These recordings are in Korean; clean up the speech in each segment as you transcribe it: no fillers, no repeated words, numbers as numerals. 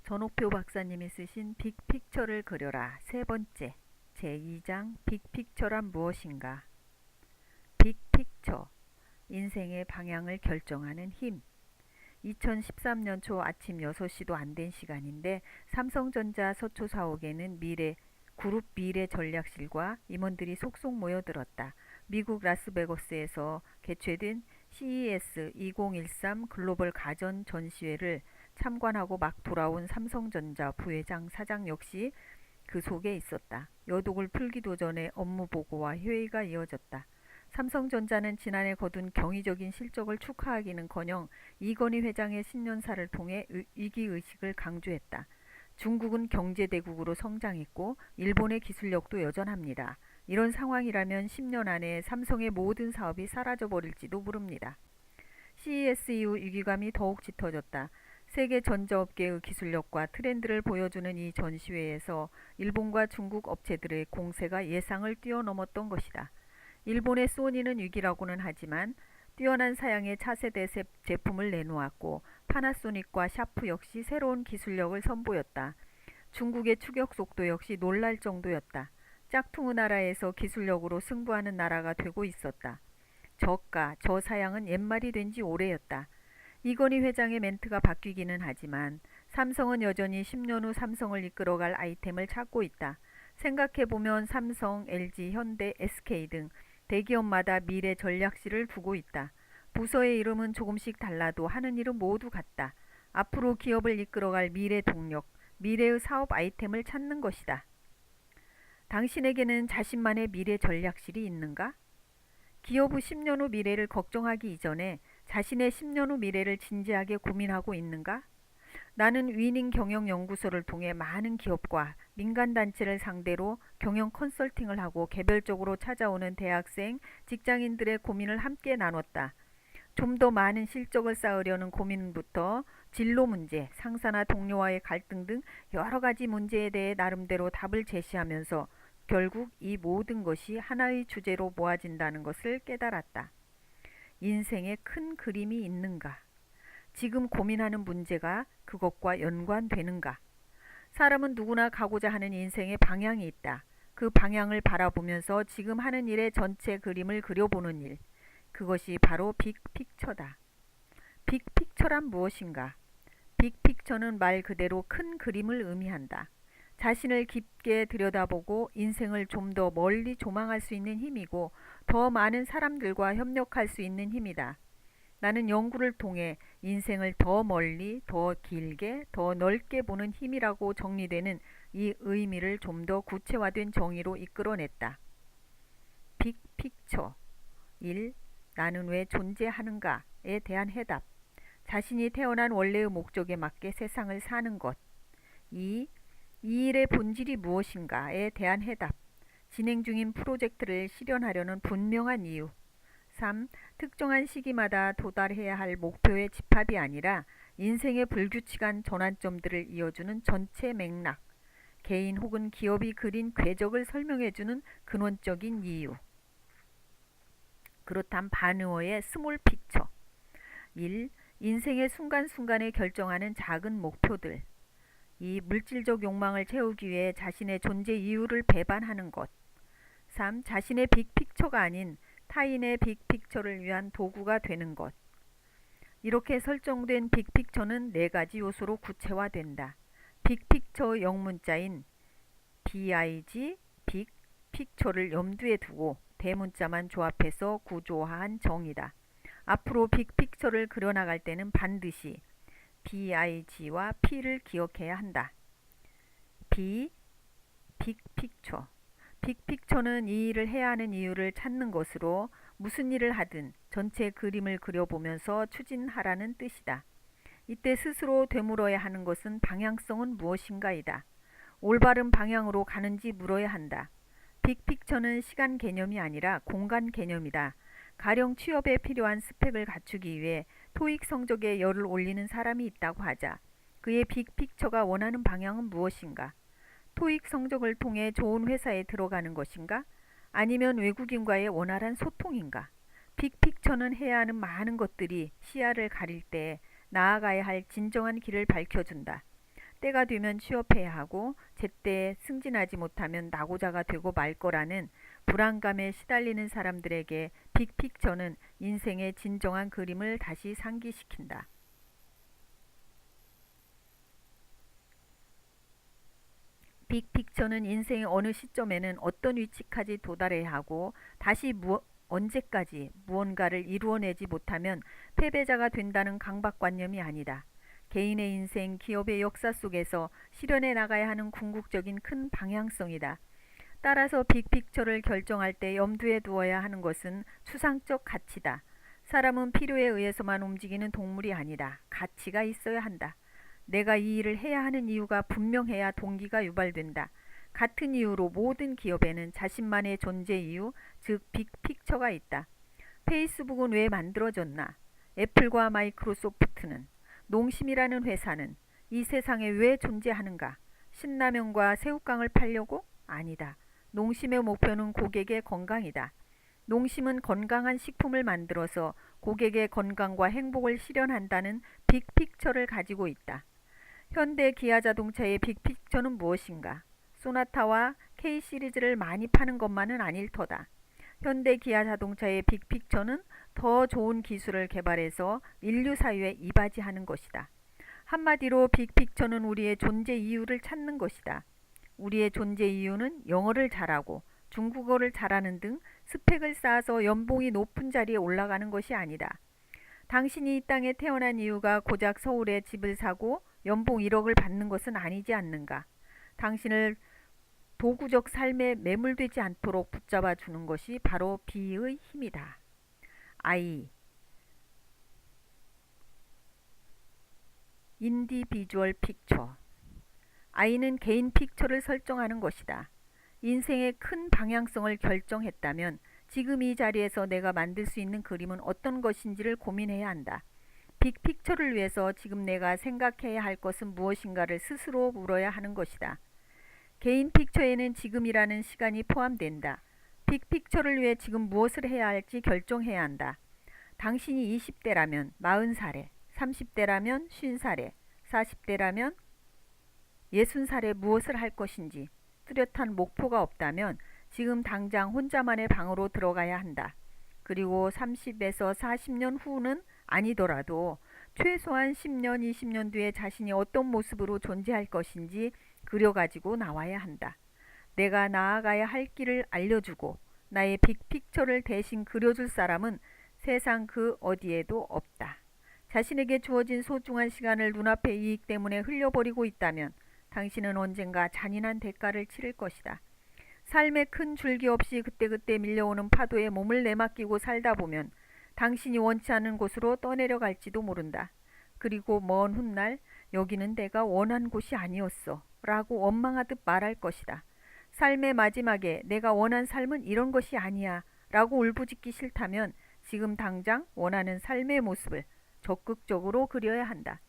전옥표 박사님이 쓰신 빅픽처를 그려라 세 번째 제2장 빅픽처란 무엇인가. 빅픽처, 인생의 방향을 결정하는 힘. 2013년 초 아침 6시도 안 된 시간인데 삼성전자 서초 사옥에는 그룹 미래 전략실과 임원들이 속속 모여들었다. 미국 라스베거스에서 개최된 CES 2013 글로벌 가전 전시회를 참관하고 막 돌아온 삼성전자 부회장 사장 역시 그 속에 있었다. 여독을 풀기도 전에 업무 보고와 회의가 이어졌다. 삼성전자는 지난해 거둔 경이적인 실적을 축하하기는커녕 이건희 회장의 신년사를 통해 위기의식을 강조했다. 중국은 경제대국으로 성장했고 일본의 기술력도 여전합니다. 이런 상황이라면 10년 안에 삼성의 모든 사업이 사라져버릴지도 모릅니다. CES 이후 위기감이 더욱 짙어졌다. 세계 전자업계의 기술력과 트렌드를 보여주는 이 전시회에서 일본과 중국 업체들의 공세가 예상을 뛰어넘었던 것이다. 일본의 소니는 위기라고는 하지만 뛰어난 사양의 차세대 제품을 내놓았고 파나소닉과 샤프 역시 새로운 기술력을 선보였다. 중국의 추격 속도 역시 놀랄 정도였다. 짝퉁의 나라에서 기술력으로 승부하는 나라가 되고 있었다. 저가, 저사양은 옛말이 된 지 오래였다. 이건희 회장의 멘트가 바뀌기는 하지만 삼성은 여전히 10년 후 삼성을 이끌어갈 아이템을 찾고 있다. 생각해보면 삼성, LG, 현대, SK 등 대기업마다 미래 전략실을 두고 있다. 부서의 이름은 조금씩 달라도 하는 일은 모두 같다. 앞으로 기업을 이끌어갈 미래 동력, 미래의 사업 아이템을 찾는 것이다. 당신에게는 자신만의 미래 전략실이 있는가? 기업 후 10년 후 미래를 걱정하기 이전에 자신의 10년 후 미래를 진지하게 고민하고 있는가? 나는 위닝 경영연구소를 통해 많은 기업과 민간단체를 상대로 경영 컨설팅을 하고 개별적으로 찾아오는 대학생, 직장인들의 고민을 함께 나눴다. 좀 더 많은 실적을 쌓으려는 고민부터 진로 문제, 상사나 동료와의 갈등 등 여러 가지 문제에 대해 나름대로 답을 제시하면서 결국 이 모든 것이 하나의 주제로 모아진다는 것을 깨달았다. 인생에 큰 그림이 있는가? 지금 고민하는 문제가 그것과 연관되는가? 사람은 누구나 가고자 하는 인생의 방향이 있다. 그 방향을 바라보면서 지금 하는 일의 전체 그림을 그려보는 일. 그것이 바로 빅픽처다. 빅픽처란 무엇인가? 빅픽처는 말 그대로 큰 그림을 의미한다. 자신을 깊게 들여다보고 인생을 좀 더 멀리 조망할 수 있는 힘이고 더 많은 사람들과 협력할 수 있는 힘이다. 나는 연구를 통해 인생을 더 멀리, 더 길게, 더 넓게 보는 힘이라고 정리되는 이 의미를 좀 더 구체화된 정의로 이끌어냈다. 빅픽처 1. 나는 왜 존재하는가에 대한 해답. 자신이 태어난 원래의 목적에 맞게 세상을 사는 것. 2. 이 일의 본질이 무엇인가에 대한 해답. 진행 중인 프로젝트를 실현하려는 분명한 이유. 3. 특정한 시기마다 도달해야 할 목표의 집합이 아니라 인생의 불규칙한 전환점들을 이어주는 전체 맥락. 개인 혹은 기업이 그린 궤적을 설명해주는 근원적인 이유. 그렇다면 반의어의 스몰 픽처. 1. 인생의 순간순간에 결정하는 작은 목표들. 2. 물질적 욕망을 채우기 위해 자신의 존재 이유를 배반하는 것. 3. 자신의 빅픽처가 아닌 타인의 빅픽처를 위한 도구가 되는 것. 이렇게 설정된 빅픽처는 4가지 요소로 구체화된다. 빅픽처의 영문자인 BIG, 빅픽처를 염두에 두고 대문자만 조합해서 구조화한 정의다. 앞으로 빅픽처를 그려나갈 때는 반드시 BIG와 P를 기억해야 한다. 빅픽처. 빅픽처는 이 일을 해야 하는 이유를 찾는 것으로 무슨 일을 하든 전체 그림을 그려보면서 추진하라는 뜻이다. 이때 스스로 되물어야 하는 것은 방향성은 무엇인가이다. 올바른 방향으로 가는지 물어야 한다. 빅픽처는 시간 개념이 아니라 공간 개념이다. 가령 취업에 필요한 스펙을 갖추기 위해 토익 성적에 열을 올리는 사람이 있다고 하자. 그의 빅픽처가 원하는 방향은 무엇인가? 토익 성적을 통해 좋은 회사에 들어가는 것인가? 아니면 외국인과의 원활한 소통인가? 빅픽처는 해야 하는 많은 것들이 시야를 가릴 때 나아가야 할 진정한 길을 밝혀준다. 때가 되면 취업해야 하고 제때 승진하지 못하면 낙오자가 되고 말 거라는 불안감에 시달리는 사람들에게 빅픽처는 인생의 진정한 그림을 다시 상기시킨다. 빅픽처는 인생의 어느 시점에는 어떤 위치까지 도달해야 하고 다시 언제까지 무언가를 이루어내지 못하면 패배자가 된다는 강박관념이 아니다. 개인의 인생, 기업의 역사 속에서 실현해 나가야 하는 궁극적인 큰 방향성이다. 따라서 빅픽처를 결정할 때 염두에 두어야 하는 것은 추상적 가치다. 사람은 필요에 의해서만 움직이는 동물이 아니다. 가치가 있어야 한다. 내가 이 일을 해야 하는 이유가 분명해야 동기가 유발된다. 같은 이유로 모든 기업에는 자신만의 존재 이유, 즉 빅픽처가 있다. 페이스북은 왜 만들어졌나? 애플과 마이크로소프트는, 농심이라는 회사는 이 세상에 왜 존재하는가? 신라면과 새우깡을 팔려고? 아니다. 농심의 목표는 고객의 건강이다. 농심은 건강한 식품을 만들어서 고객의 건강과 행복을 실현한다는 빅픽처를 가지고 있다. 현대 기아자동차의 빅픽처는 무엇인가? 소나타와 K 시리즈를 많이 파는 것만은 아닐 터다. 현대 기아자동차의 빅픽처는 더 좋은 기술을 개발해서 인류 사회에 이바지하는 것이다. 한마디로 빅픽처는 우리의 존재 이유를 찾는 것이다. 우리의 존재 이유는 영어를 잘하고 중국어를 잘하는 등 스펙을 쌓아서 연봉이 높은 자리에 올라가는 것이 아니다. 당신이 이 땅에 태어난 이유가 고작 서울에 집을 사고 연봉 1억을 받는 것은 아니지 않는가? 당신을 도구적 삶에 매몰되지 않도록 붙잡아 주는 것이 바로 비의 힘이다. I. 인디비주얼 픽처. I는 개인 픽처를 설정하는 것이다. 인생의 큰 방향성을 결정했다면 지금 이 자리에서 내가 만들 수 있는 그림은 어떤 것인지를 고민해야 한다. 빅픽처를 위해서 지금 내가 생각해야 할 것은 무엇인가를 스스로 물어야 하는 것이다. 개인 픽처에는 지금이라는 시간이 포함된다. 빅픽처를 위해 지금 무엇을 해야 할지 결정해야 한다. 당신이 20대라면 40살에, 30대라면 50살에, 40대라면 60살에 무엇을 할 것인지 뚜렷한 목표가 없다면 지금 당장 혼자만의 방으로 들어가야 한다. 그리고 30에서 40년 후는 아니더라도 최소한 10년, 20년 뒤에 자신이 어떤 모습으로 존재할 것인지 그려가지고 나와야 한다. 내가 나아가야 할 길을 알려주고 나의 빅픽처를 대신 그려줄 사람은 세상 그 어디에도 없다. 자신에게 주어진 소중한 시간을 눈앞의 이익 때문에 흘려버리고 있다면 당신은 언젠가 잔인한 대가를 치를 것이다. 삶의 큰 줄기 없이 그때그때 밀려오는 파도에 몸을 내맡기고 살다 보면 당신이 원치 않는 곳으로 떠내려갈지도 모른다. 그리고 먼 훗날 여기는 내가 원한 곳이 아니었어 라고 원망하듯 말할 것이다. 삶의 마지막에 내가 원한 삶은 이런 것이 아니야 라고 울부짖기 싫다면 지금 당장 원하는 삶의 모습을 적극적으로 그려야 한다.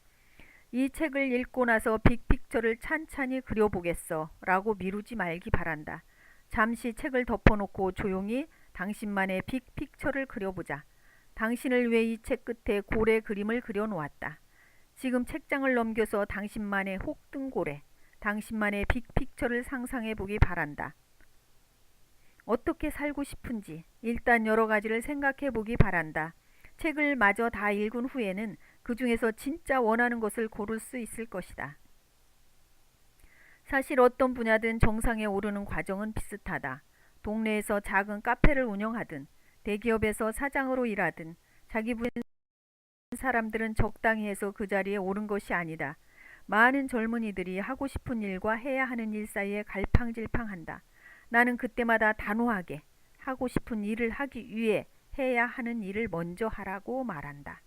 이 책을 읽고 나서 빅픽처를 찬찬히 그려보겠어 라고 미루지 말기 바란다. 잠시 책을 덮어놓고 조용히 당신만의 빅픽처를 그려보자. 당신을 위해 이 책 끝에 고래 그림을 그려놓았다. 지금 책장을 넘겨서 당신만의 혹등고래, 당신만의 빅픽처를 상상해보기 바란다. 어떻게 살고 싶은지 일단 여러 가지를 생각해보기 바란다. 책을 마저 다 읽은 후에는 그 중에서 진짜 원하는 것을 고를 수 있을 것이다. 사실 어떤 분야든 정상에 오르는 과정은 비슷하다. 동네에서 작은 카페를 운영하든 대기업에서 사장으로 일하든 자기 부인 사람들은 적당히 해서 그 자리에 오른 것이 아니다. 많은 젊은이들이 하고 싶은 일과 해야 하는 일 사이에 갈팡질팡한다. 나는 그때마다 단호하게 하고 싶은 일을 하기 위해 해야 하는 일을 먼저 하라고 말한다.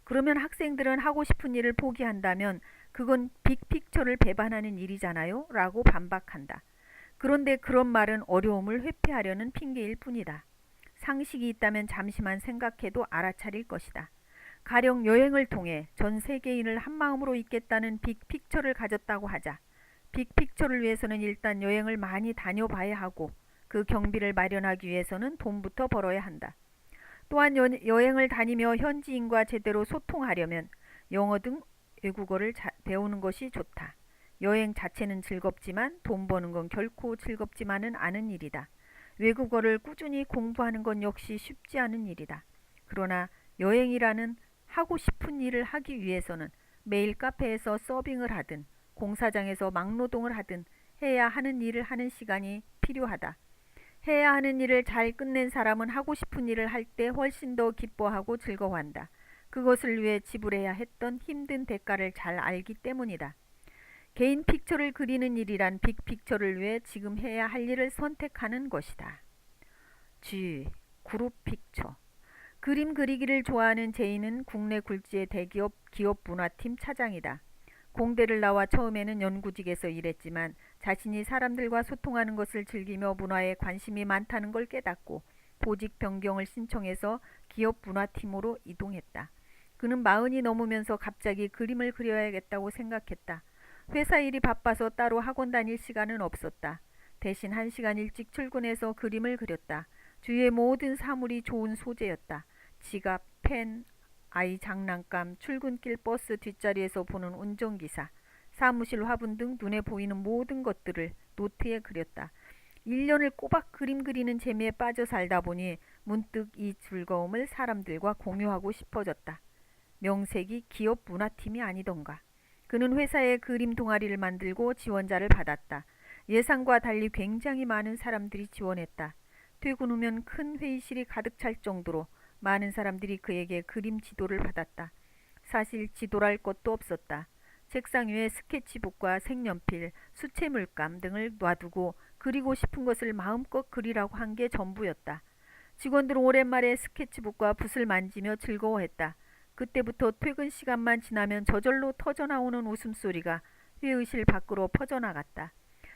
그러면 학생들은 하고 싶은 일을 포기한다면 그건 빅픽처를 배반하는 일이잖아요 라고 반박한다. 그런데 그런 말은 어려움을 회피하려는 핑계일 뿐이다. 상식이 있다면 잠시만 생각해도 알아차릴 것이다. 가령 여행을 통해 전 세계인을 한마음으로 잇겠다는 빅픽처를 가졌다고 하자. 빅픽처를 위해서는 일단 여행을 많이 다녀봐야 하고 그 경비를 마련하기 위해서는 돈부터 벌어야 한다. 또한 여행을 다니며 현지인과 제대로 소통하려면 영어 등 외국어를 배우는 것이 좋다. 여행 자체는 즐겁지만 돈 버는 건 결코 즐겁지만은 않은 일이다. 외국어를 꾸준히 공부하는 건 역시 쉽지 않은 일이다. 그러나 여행이라는 하고 싶은 일을 하기 위해서는 매일 카페에서 서빙을 하든 공사장에서 막노동을 하든 해야 하는 일을 하는 시간이 필요하다. 해야 하는 일을 잘 끝낸 사람은 하고 싶은 일을 할 때 훨씬 더 기뻐하고 즐거워한다. 그것을 위해 지불해야 했던 힘든 대가를 잘 알기 때문이다. 개인 픽처를 그리는 일이란 빅픽처를 위해 지금 해야 할 일을 선택하는 것이다. G. 그룹 픽처. 그림 그리기를 좋아하는 제이는 국내 굴지의 대기업 기업 문화팀 차장이다. 공대를 나와 처음에는 연구직에서 일했지만 자신이 사람들과 소통하는 것을 즐기며 문화에 관심이 많다는 걸 깨닫고 보직 변경을 신청해서 기업 문화팀으로 이동했다. 그는 40이 넘으면서 갑자기 그림을 그려야겠다고 생각했다. 회사 일이 바빠서 따로 학원 다닐 시간은 없었다. 대신 1시간 일찍 출근해서 그림을 그렸다. 주위의 모든 사물이 좋은 소재였다. 지갑, 펜, 아이 장난감, 출근길 버스 뒷자리에서 보는 운전기사, 사무실 화분 등 눈에 보이는 모든 것들을 노트에 그렸다. 1년을 꼬박 그림 그리는 재미에 빠져 살다 보니 문득 이 즐거움을 사람들과 공유하고 싶어졌다. 명색이 기업 문화팀이 아니던가. 그는 회사에 그림 동아리를 만들고 지원자를 받았다. 예상과 달리 굉장히 많은 사람들이 지원했다. 퇴근 후면 큰 회의실이 가득 찰 정도로 많은 사람들이 그에게 그림 지도를 받았다. 사실 지도랄 것도 없었다. 책상 위에 스케치북과 색연필, 수채 물감 등을 놔두고 그리고 싶은 것을 마음껏 그리라고 한 게 전부였다. 직원들은 오랜만에 스케치북과 붓을 만지며 즐거워했다. 그때부터 퇴근 시간만 지나면 저절로 터져나오는 웃음소리가 회의실 밖으로 퍼져나갔다.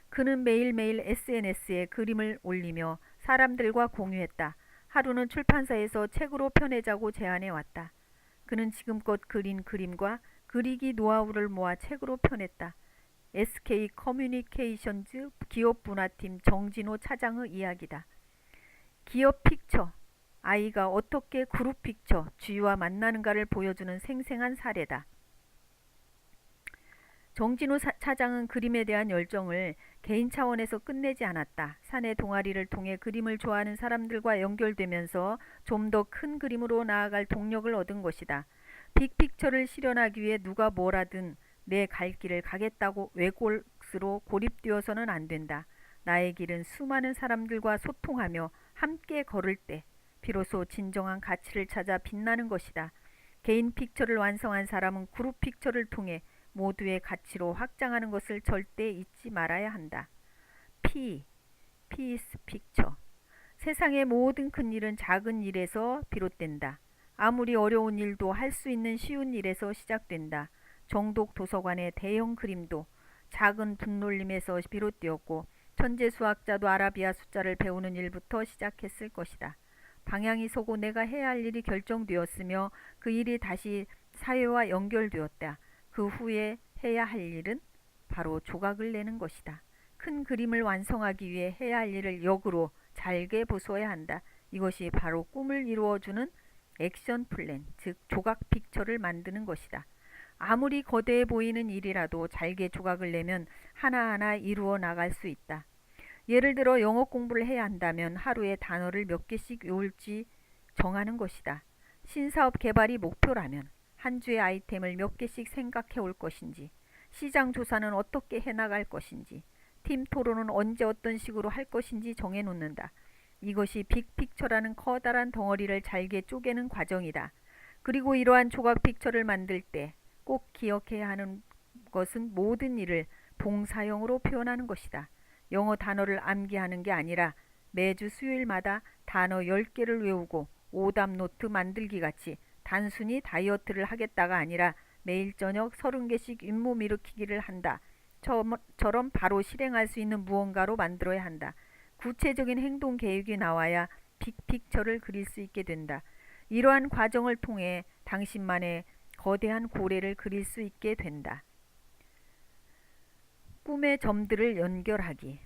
그는 매일매일 SNS에 그림을 올리며 사람들과 공유했다. 하루는 출판사에서 책으로 펴내자고 제안해왔다. 그는 지금껏 그린 그림과 그리기 노하우를 모아 책으로 펴냈다. SK 커뮤니케이션즈 기업 문화팀 정진호 차장의 이야기다. 기업 픽처. 아이가 어떻게 그룹 픽처, 쥐와 만나는가를 보여주는 생생한 사례다. 정진호 차장은 그림에 대한 열정을 개인 차원에서 끝내지 않았다. 사내 동아리를 통해 그림을 좋아하는 사람들과 연결되면서 좀 더 큰 그림으로 나아갈 동력을 얻은 것이다. 빅픽처를 실현하기 위해 누가 뭐라든 내 갈 길을 가겠다고 외골수로 고립되어서는 안 된다. 나의 길은 수많은 사람들과 소통하며 함께 걸을 때 비로소 진정한 가치를 찾아 빛나는 것이다. 개인 픽처를 완성한 사람은 그룹 픽처를 통해 모두의 가치로 확장하는 것을 절대 잊지 말아야 한다. 피스 픽처. 세상의 모든 큰 일은 작은 일에서 비롯된다. 아무리 어려운 일도 할 수 있는 쉬운 일에서 시작된다. 정독 도서관의 대형 그림도 작은 분놀림에서 비롯되었고 천재 수학자도 아라비아 숫자를 배우는 일부터 시작했을 것이다. 방향이 서고 내가 해야 할 일이 결정되었으며 그 일이 다시 사회와 연결되었다. 그 후에 해야 할 일은 바로 조각을 내는 것이다. 큰 그림을 완성하기 위해 해야 할 일을 역으로 잘게 부숴야 한다. 이것이 바로 꿈을 이루어주는 액션 플랜, 즉 조각 픽처를 만드는 것이다. 아무리 거대해 보이는 일이라도 잘게 조각을 내면 하나하나 이루어 나갈 수 있다. 예를 들어 영어 공부를 해야 한다면 하루에 단어를 몇 개씩 외울지 정하는 것이다. 신사업 개발이 목표라면 한 주의 아이템을 몇 개씩 생각해 올 것인지, 시장 조사는 어떻게 해나갈 것인지, 팀 토론은 언제 어떤 식으로 할 것인지 정해놓는다. 이것이 빅픽처라는 커다란 덩어리를 잘게 쪼개는 과정이다. 그리고 이러한 조각 픽처를 만들 때 꼭 기억해야 하는 것은 모든 일을 동사형으로 표현하는 것이다. 영어 단어를 암기하는 게 아니라 매주 수요일마다 단어 10개를 외우고 오답 노트 만들기 같이 단순히 다이어트를 하겠다가 아니라 매일 저녁 30개씩 잇몸 일으키기를 한다. 처럼 바로 실행할 수 있는 무언가로 만들어야 한다. 구체적인 행동 계획이 나와야 빅픽처를 그릴 수 있게 된다. 이러한 과정을 통해 당신만의 거대한 고래를 그릴 수 있게 된다. 꿈의 점들을 연결하기.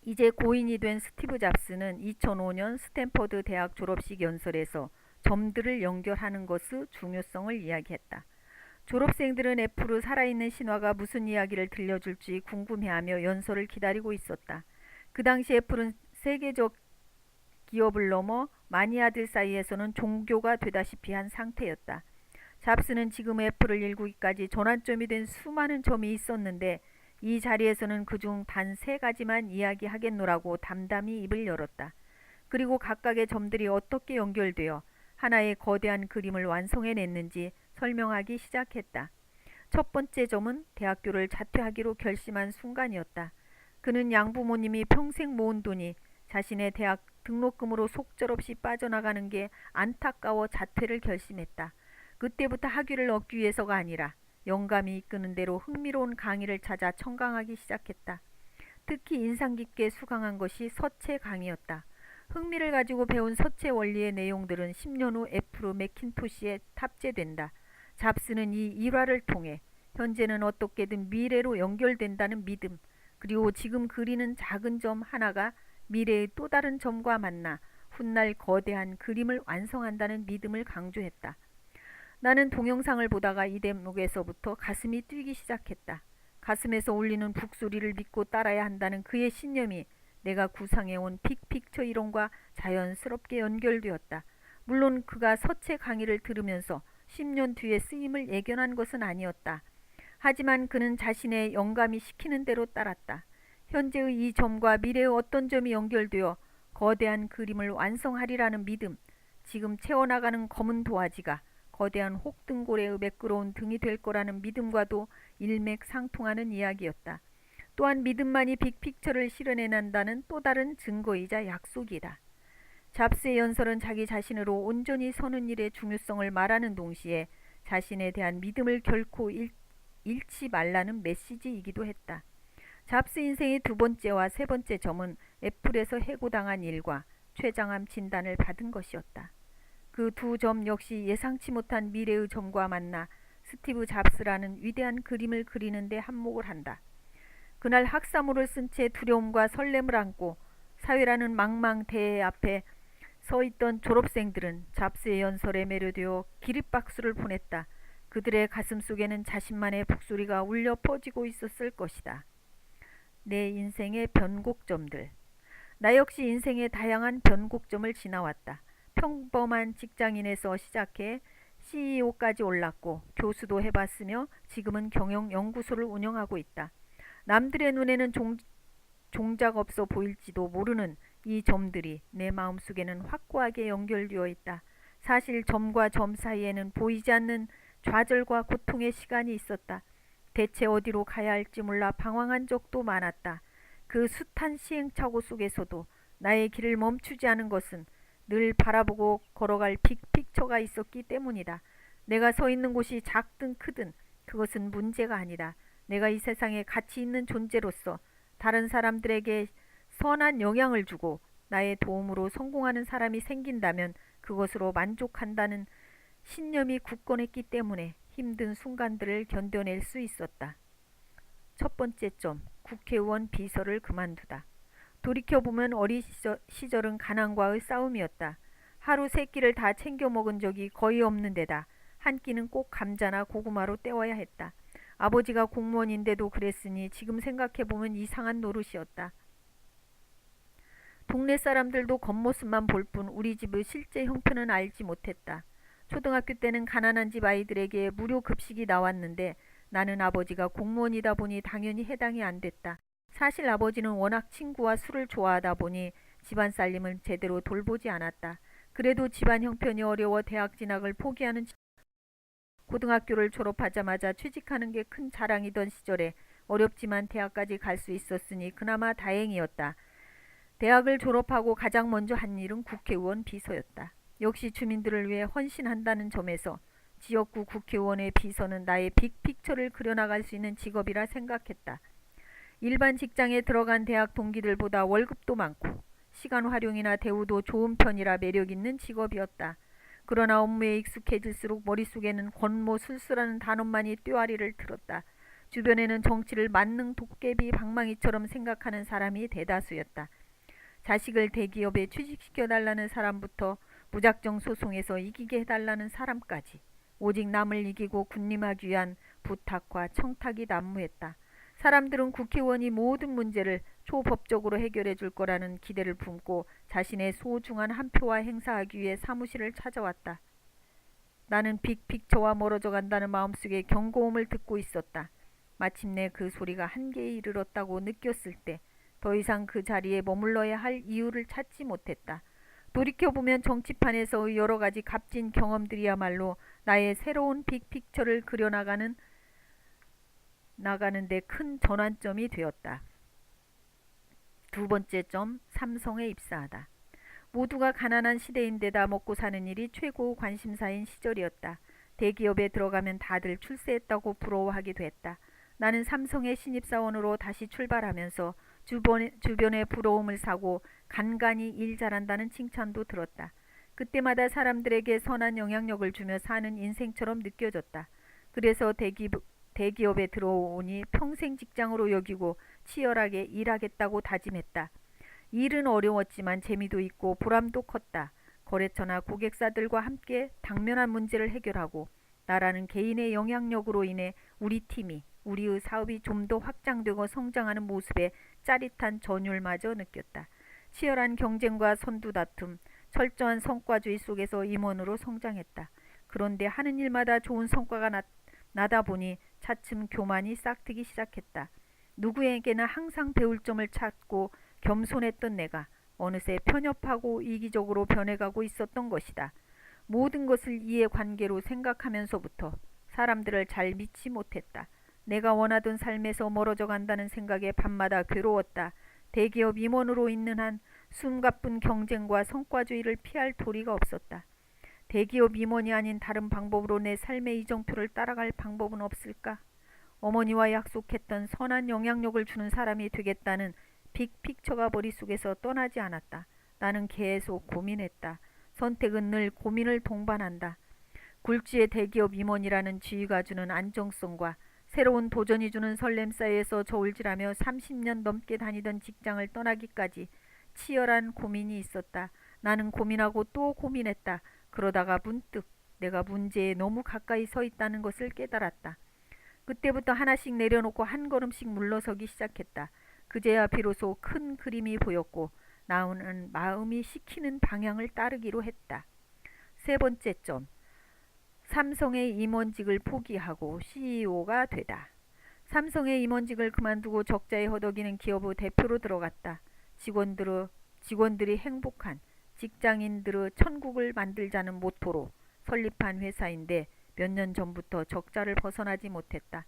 이제 고인이 된 스티브 잡스는 2005년 스탠퍼드 대학 졸업식 연설에서 점들을 연결하는 것의 중요성을 이야기했다. 졸업생들은 F로 살아있는 신화가 무슨 이야기를 들려줄지 궁금해하며 연설을 기다리고 있었다. 그 당시 F는 세계적 기업을 넘어 마니아들 사이에서는 종교가 되다시피 한 상태였다. 잡스는 지금 F를 일구기까지 전환점이 된 수많은 점이 있었는데 이 자리에서는 그중 단 3가지만 이야기하겠노라고 담담히 입을 열었다. 그리고 각각의 점들이 어떻게 연결되어 하나의 거대한 그림을 완성해냈는지 설명하기 시작했다. 첫 번째 점은 대학교를 자퇴하기로 결심한 순간이었다. 그는 양부모님이 평생 모은 돈이 자신의 대학 등록금으로 속절없이 빠져나가는 게 안타까워 자퇴를 결심했다. 그때부터 학위를 얻기 위해서가 아니라 영감이 이끄는 대로 흥미로운 강의를 찾아 청강하기 시작했다. 특히 인상 깊게 수강한 것이 서체 강의였다. 흥미를 가지고 배운 서체 원리의 내용들은 10년 후 애플 매킨토시에 탑재된다. 잡스는 이 일화를 통해 현재는 어떻게든 미래로 연결된다는 믿음, 그리고 지금 그리는 작은 점 하나가 미래의 또 다른 점과 만나 훗날 거대한 그림을 완성한다는 믿음을 강조했다. 나는 동영상을 보다가 이 대목에서부터 가슴이 뛰기 시작했다. 가슴에서 울리는 북소리를 믿고 따라야 한다는 그의 신념이 내가 구상해온 빅픽처 이론과 자연스럽게 연결되었다. 물론 그가 서체 강의를 들으면서 10년 뒤에 쓰임을 예견한 것은 아니었다. 하지만 그는 자신의 영감이 시키는 대로 따랐다. 현재의 이 점과 미래의 어떤 점이 연결되어 거대한 그림을 완성하리라는 믿음, 지금 채워나가는 검은 도화지가 거대한 혹등고래의 매끄러운 등이 될 거라는 믿음과도 일맥상통하는 이야기였다. 또한 믿음만이 빅픽처를 실현해낸다는 또 다른 증거이자 약속이다. 잡스의 연설은 자기 자신으로 온전히 서는 일의 중요성을 말하는 동시에 자신에 대한 믿음을 결코 잃지 말라는 메시지이기도 했다. 잡스 인생의 2번째와 3번째 점은 애플에서 해고당한 일과 췌장암 진단을 받은 것이었다. 그 2점 역시 예상치 못한 미래의 점과 만나 스티브 잡스라는 위대한 그림을 그리는 데 한몫을 한다. 그날 학사모를 쓴 채 두려움과 설렘을 안고 사회라는 망망대해 앞에 서 있던 졸업생들은 잡스의 연설에 매료되어 기립박수를 보냈다. 그들의 가슴 속에는 자신만의 북소리가 울려 퍼지고 있었을 것이다. 내 인생의 변곡점들. 나 역시 인생의 다양한 변곡점을 지나왔다. 평범한 직장인에서 시작해 CEO까지 올랐고 교수도 해봤으며 지금은 경영연구소를 운영하고 있다. 남들의 눈에는 종작 없어 보일지도 모르는 이 점들이 내 마음속에는 확고하게 연결되어 있다. 사실 점과 점 사이에는 보이지 않는 좌절과 고통의 시간이 있었다. 대체 어디로 가야 할지 몰라 방황한 적도 많았다. 그 숱한 시행착오 속에서도 나의 길을 멈추지 않은 것은 늘 바라보고 걸어갈 빅픽처가 있었기 때문이다. 내가 서 있는 곳이 작든 크든 그것은 문제가 아니다. 내가 이 세상에 가치 있는 존재로서 다른 사람들에게 선한 영향을 주고 나의 도움으로 성공하는 사람이 생긴다면 그것으로 만족한다는 신념이 굳건했기 때문에 힘든 순간들을 견뎌낼 수 있었다. 첫 번째 점, 국회의원 비서를 그만두다. 돌이켜보면 어린 시절은 가난과의 싸움이었다. 하루 3끼를 다 챙겨 먹은 적이 거의 없는 데다 한 끼는 꼭 감자나 고구마로 때워야 했다. 아버지가 공무원인데도 그랬으니 지금 생각해보면 이상한 노릇이었다. 동네 사람들도 겉모습만 볼 뿐 우리 집의 실제 형편은 알지 못했다. 초등학교 때는 가난한 집 아이들에게 무료 급식이 나왔는데 나는 아버지가 공무원이다 보니 당연히 해당이 안 됐다. 사실 아버지는 워낙 친구와 술을 좋아하다 보니 집안 살림을 제대로 돌보지 않았다. 그래도 집안 형편이 어려워 대학 진학을 포기하는 고등학교를 졸업하자마자 취직하는 게 큰 자랑이던 시절에 어렵지만 대학까지 갈 수 있었으니 그나마 다행이었다. 대학을 졸업하고 가장 먼저 한 일은 국회의원 비서였다. 역시 주민들을 위해 헌신한다는 점에서 지역구 국회의원의 비서는 나의 빅픽처를 그려나갈 수 있는 직업이라 생각했다. 일반 직장에 들어간 대학 동기들보다 월급도 많고 시간 활용이나 대우도 좋은 편이라 매력있는 직업이었다. 그러나 업무에 익숙해질수록 머릿속에는 권모술수라는 단어만이 뙬아리를 틀었다. 주변에는 정치를 만능 도깨비 방망이처럼 생각하는 사람이 대다수였다. 자식을 대기업에 취직시켜달라는 사람부터 무작정 소송해서 이기게 해달라는 사람까지 오직 남을 이기고 군림하기 위한 부탁과 청탁이 난무했다. 사람들은 국회의원이 모든 문제를 초법적으로 해결해 줄 거라는 기대를 품고 자신의 소중한 한 표와 행사하기 위해 사무실을 찾아왔다. 나는 빅픽처와 멀어져 간다는 마음속에 경고음을 듣고 있었다. 마침내 그 소리가 한계에 이르렀다고 느꼈을 때 더 이상 그 자리에 머물러야 할 이유를 찾지 못했다. 돌이켜보면 정치판에서의 여러 가지 값진 경험들이야말로 나의 새로운 빅픽처를 나가는데 큰 전환점이 되었다. 두 번째 점, 삼성에 입사하다. 모두가 가난한 시대인데다 먹고 사는 일이 최고 관심사인 시절이었다. 대기업에 들어가면 다들 출세했다고 부러워하기도 했다. 나는 삼성의 신입사원으로 다시 출발하면서 주변의 부러움을 사고 간간히 일 잘한다는 칭찬도 들었다. 그때마다 사람들에게 선한 영향력을 주며 사는 인생처럼 느껴졌다. 그래서 대기업에 들어오니 평생 직장으로 여기고 치열하게 일하겠다고 다짐했다. 일은 어려웠지만 재미도 있고 보람도 컸다. 거래처나 고객사들과 함께 당면한 문제를 해결하고 나라는 개인의 영향력으로 인해 우리 팀이 우리의 사업이 좀 더 확장되고 성장하는 모습에 짜릿한 전율마저 느꼈다. 치열한 경쟁과 선두다툼, 철저한 성과주의 속에서 임원으로 성장했다. 그런데 하는 일마다 좋은 성과가 나다 보니 차츰 교만이 싹트기 시작했다. 누구에게나 항상 배울 점을 찾고 겸손했던 내가 어느새 편협하고 이기적으로 변해가고 있었던 것이다. 모든 것을 이해관계로 생각하면서부터 사람들을 잘 믿지 못했다. 내가 원하던 삶에서 멀어져 간다는 생각에 밤마다 괴로웠다. 대기업 임원으로 있는 한 숨가쁜 경쟁과 성과주의를 피할 도리가 없었다. 대기업 임원이 아닌 다른 방법으로 내 삶의 이정표를 따라갈 방법은 없을까? 어머니와 약속했던 선한 영향력을 주는 사람이 되겠다는 빅픽처가 머릿속에서 떠나지 않았다. 나는 계속 고민했다. 선택은 늘 고민을 동반한다. 굴지의 대기업 임원이라는 지위가 주는 안정성과 새로운 도전이 주는 설렘 사이에서 저울질하며 30년 넘게 다니던 직장을 떠나기까지 치열한 고민이 있었다. 나는 고민하고 또 고민했다. 그러다가 문득 내가 문제에 너무 가까이 서 있다는 것을 깨달았다. 그때부터 하나씩 내려놓고 한 걸음씩 물러서기 시작했다. 그제야 비로소 큰 그림이 보였고 나는 마음이 시키는 방향을 따르기로 했다. 세 번째 점, 삼성의 임원직을 포기하고 CEO가 되다. 삼성의 임원직을 그만두고 적자에 허덕이는 기업의 대표로 들어갔다. 직원들이 행복한 직장인들의 천국을 만들자는 모토로 설립한 회사인데 몇 년 전부터 적자를 벗어나지 못했다.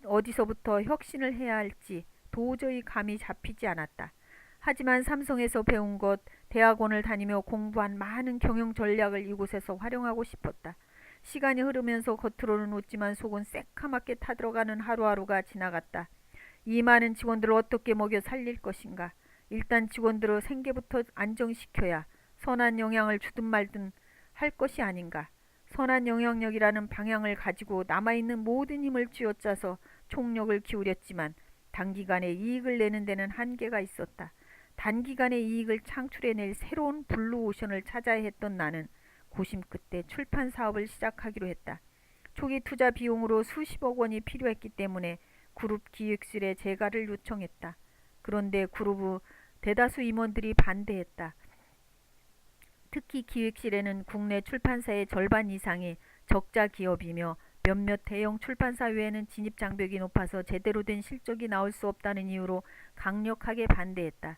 어디서부터 혁신을 해야 할지 도저히 감이 잡히지 않았다. 하지만 삼성에서 배운 것, 대학원을 다니며 공부한 많은 경영 전략을 이곳에서 활용하고 싶었다. 시간이 흐르면서 겉으로는 웃지만 속은 새카맣게 타들어가는 하루하루가 지나갔다. 이 많은 직원들을 어떻게 먹여 살릴 것인가. 일단 직원들의 생계부터 안정시켜야 선한 영향을 주든 말든 할 것이 아닌가. 선한 영향력이라는 방향을 가지고 남아있는 모든 힘을 쥐어짜서 총력을 기울였지만 단기간에 이익을 내는 데는 한계가 있었다. 단기간에 이익을 창출해낼 새로운 블루오션을 찾아야 했던 나는 고심 끝에 출판 사업을 시작하기로 했다. 초기 투자 비용으로 수십억 원이 필요했기 때문에 그룹 기획실에 재가를 요청했다. 그런데 그룹의 대다수 임원들이 반대했다. 특히 기획실에는 국내 출판사의 절반 이상이 적자 기업이며 몇몇 대형 출판사 외에는 진입 장벽이 높아서 제대로 된 실적이 나올 수 없다는 이유로 강력하게 반대했다.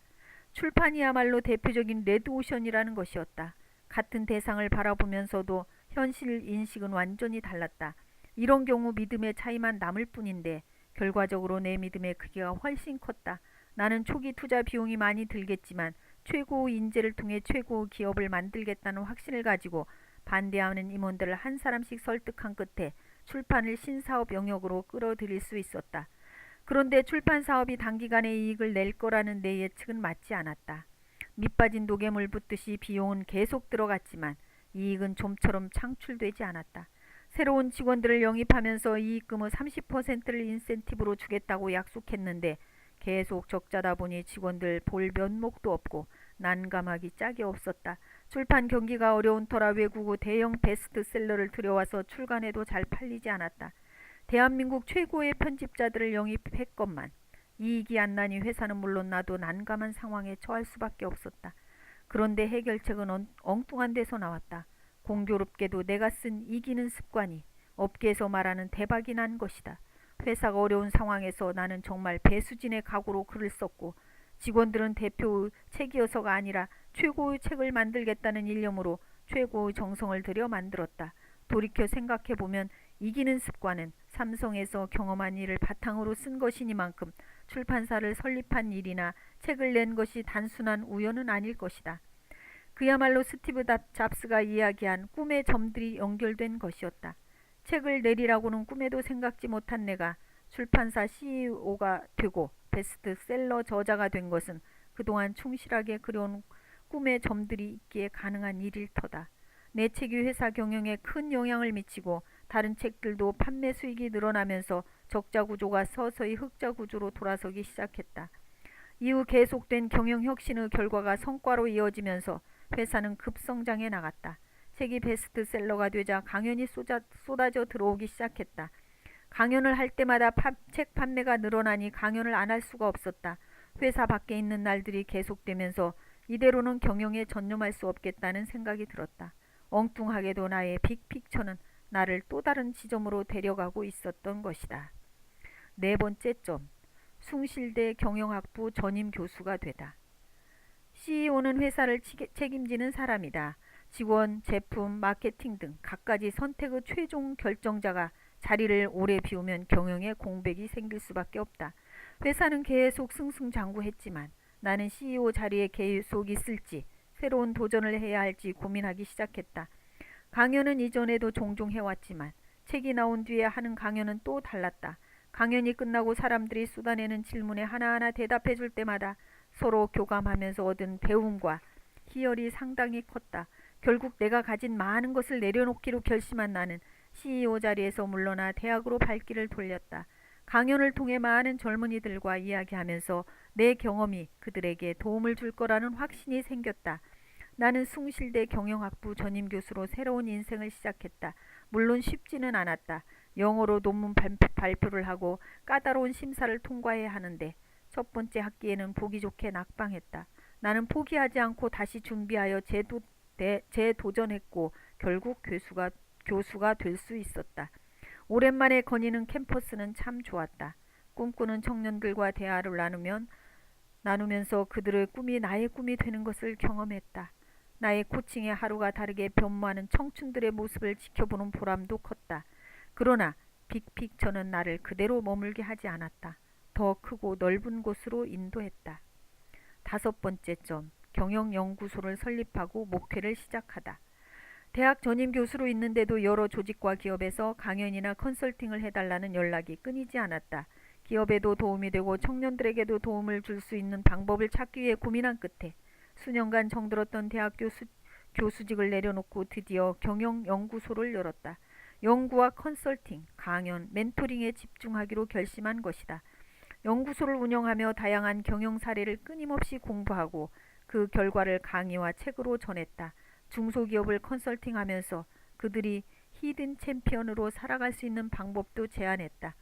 출판이야말로 대표적인 레드오션이라는 것이었다. 같은 대상을 바라보면서도 현실 인식은 완전히 달랐다. 이런 경우 믿음의 차이만 남을 뿐인데 결과적으로 내 믿음의 크기가 훨씬 컸다. 나는 초기 투자 비용이 많이 들겠지만 최고의 인재를 통해 최고의 기업을 만들겠다는 확신을 가지고 반대하는 임원들을 한 사람씩 설득한 끝에 출판을 신사업 영역으로 끌어들일 수 있었다. 그런데 출판 사업이 단기간에 이익을 낼 거라는 내 예측은 맞지 않았다. 밑빠진 노개물 붓듯이 비용은 계속 들어갔지만 이익은 좀처럼 창출되지 않았다. 새로운 직원들을 영입하면서 이익금의 30%를 인센티브로 주겠다고 약속했는데 계속 적자다 보니 직원들 볼 면목도 없고 난감하기 짝이 없었다. 출판 경기가 어려운 터라 외국 대형 베스트셀러를 들여와서 출간해도 잘 팔리지 않았다. 대한민국 최고의 편집자들을 영입했건만 이익이 안 나니 회사는 물론 나도 난감한 상황에 처할 수밖에 없었다. 그런데 해결책은 엉뚱한 데서 나왔다. 공교롭게도 내가 쓴 이기는 습관이 업계에서 말하는 대박이 난 것이다. 회사가 어려운 상황에서 나는 정말 배수진의 각오로 글을 썼고 직원들은 대표의 책이어서가 아니라 최고의 책을 만들겠다는 일념으로 최고의 정성을 들여 만들었다. 돌이켜 생각해보면 이기는 습관은 삼성에서 경험한 일을 바탕으로 쓴 것이니만큼 출판사를 설립한 일이나 책을 낸 것이 단순한 우연은 아닐 것이다. 그야말로 스티브 잡스가 이야기한 꿈의 점들이 연결된 것이었다. 책을 내리라고는 꿈에도 생각지 못한 내가 출판사 CEO가 되고 베스트셀러 저자가 된 것은 그동안 충실하게 그려온 꿈의 점들이 있기에 가능한 일일 터다. 내 책이 회사 경영에 큰 영향을 미치고 다른 책들도 판매 수익이 늘어나면서 적자 구조가 서서히 흑자 구조로 돌아서기 시작했다. 이후 계속된 경영 혁신의 결과가 성과로 이어지면서 회사는 급성장해 나갔다. 책이 베스트셀러가 되자 강연이 쏟아져 들어오기 시작했다. 강연을 할 때마다 책 판매가 늘어나니 강연을 안 할 수가 없었다. 회사 밖에 있는 날들이 계속되면서 이대로는 경영에 전념할 수 없겠다는 생각이 들었다. 엉뚱하게도 나의 빅픽처는 나를 또 다른 지점으로 데려가고 있었던 것이다. 네 번째 점, 숭실대 경영학부 전임 교수가 되다. CEO는 회사를 책임지는 사람이다. 직원, 제품, 마케팅 등 갖가지 선택의 최종 결정자가 자리를 오래 비우면 경영에 공백이 생길 수밖에 없다. 회사는 계속 승승장구했지만 나는 CEO 자리에 계속 있을지 새로운 도전을 해야 할지 고민하기 시작했다. 강연은 이전에도 종종 해왔지만 책이 나온 뒤에 하는 강연은 또 달랐다. 강연이 끝나고 사람들이 쏟아내는 질문에 하나하나 대답해 줄 때마다 서로 교감하면서 얻은 배움과 희열이 상당히 컸다. 결국 내가 가진 많은 것을 내려놓기로 결심한 나는 CEO 자리에서 물러나 대학으로 발길을 돌렸다. 강연을 통해 많은 젊은이들과 이야기하면서 내 경험이 그들에게 도움을 줄 거라는 확신이 생겼다. 나는 숭실대 경영학부 전임 교수로 새로운 인생을 시작했다. 물론 쉽지는 않았다. 영어로 논문 발표를 하고 까다로운 심사를 통과해야 하는데 첫 번째 학기에는 보기 좋게 낙방했다. 나는 포기하지 않고 다시 준비하여 재도전했고 결국 교수가 될 수 있었다. 오랜만에 거니는 캠퍼스는 참 좋았다. 꿈꾸는 청년들과 대화를 나누면서 그들의 꿈이 나의 꿈이 되는 것을 경험했다. 나의 코칭에 하루가 다르게 변모하는 청춘들의 모습을 지켜보는 보람도 컸다. 그러나 빅픽처는 나를 그대로 머물게 하지 않았다. 더 크고 넓은 곳으로 인도했다. 다섯 번째 점, 경영연구소를 설립하고 목회를 시작하다. 대학 전임 교수로 있는데도 여러 조직과 기업에서 강연이나 컨설팅을 해달라는 연락이 끊이지 않았다. 기업에도 도움이 되고 청년들에게도 도움을 줄 수 있는 방법을 찾기 위해 고민한 끝에 수년간 정들었던 대학 교수직을 내려놓고 드디어 경영연구소를 열었다. 연구와 컨설팅, 강연, 멘토링에 집중하기로 결심한 것이다. 연구소를 운영하며 다양한 경영 사례를 끊임없이 공부하고 그 결과를 강의와 책으로 전했다. 중소기업을 컨설팅하면서 그들이 히든 챔피언으로 살아갈 수 있는 방법도 제안했다.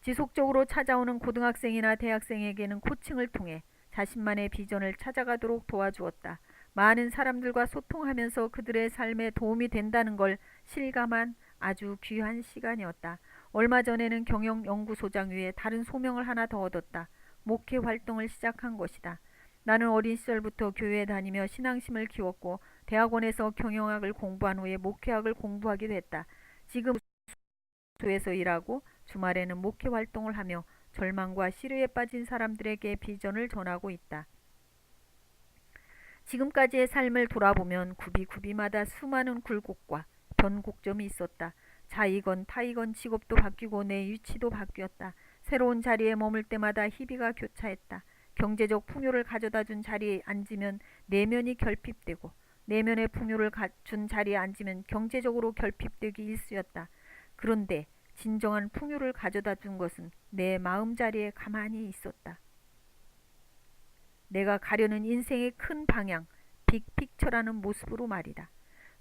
지속적으로 찾아오는 고등학생이나 대학생에게는 코칭을 통해 자신만의 비전을 찾아가도록 도와주었다. 많은 사람들과 소통하면서 그들의 삶에 도움이 된다는 걸 실감한 아주 귀한 시간이었다. 얼마 전에는 경영연구소장 외에 다른 소명을 하나 더 얻었다. 목회 활동을 시작한 것이다. 나는 어린 시절부터 교회에 다니며 신앙심을 키웠고 대학원에서 경영학을 공부한 후에 목회학을 공부하기도 했다. 지금 교회에서 일하고 주말에는 목회 활동을 하며 절망과 시류에 빠진 사람들에게 비전을 전하고 있다. 지금까지의 삶을 돌아보면 구비마다 수많은 굴곡과 변곡점이 있었다. 자이건 타이건 직업도 바뀌고 내 위치도 바뀌었다. 새로운 자리에 머물 때마다 희비가 교차했다. 경제적 풍요를 가져다 준 자리에 앉으면 내면이 결핍되고 내면의 풍요를 준 자리에 앉으면 경제적으로 결핍되기 일쑤였다. 그런데 진정한 풍요를 가져다 준 것은 내 마음자리에 가만히 있었다. 내가 가려는 인생의 큰 방향, 빅픽처라는 모습으로 말이다.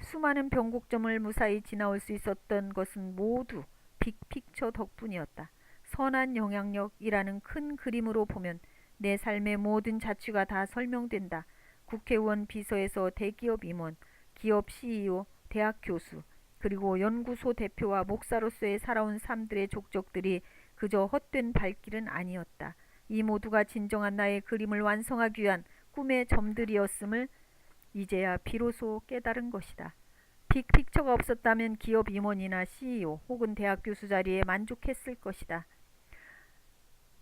수많은 변곡점을 무사히 지나올 수 있었던 것은 모두 빅픽처 덕분이었다. 선한 영향력이라는 큰 그림으로 보면 내 삶의 모든 자취가 다 설명된다. 국회의원 비서에서 대기업 임원, 기업 CEO, 대학 교수, 그리고 연구소 대표와 목사로서의 살아온 삶들의 족적들이 그저 헛된 발길은 아니었다. 이 모두가 진정한 나의 그림을 완성하기 위한 꿈의 점들이었음을 이제야 비로소 깨달은 것이다. 빅픽처가 없었다면 기업 임원이나 CEO 혹은 대학 교수 자리에 만족했을 것이다.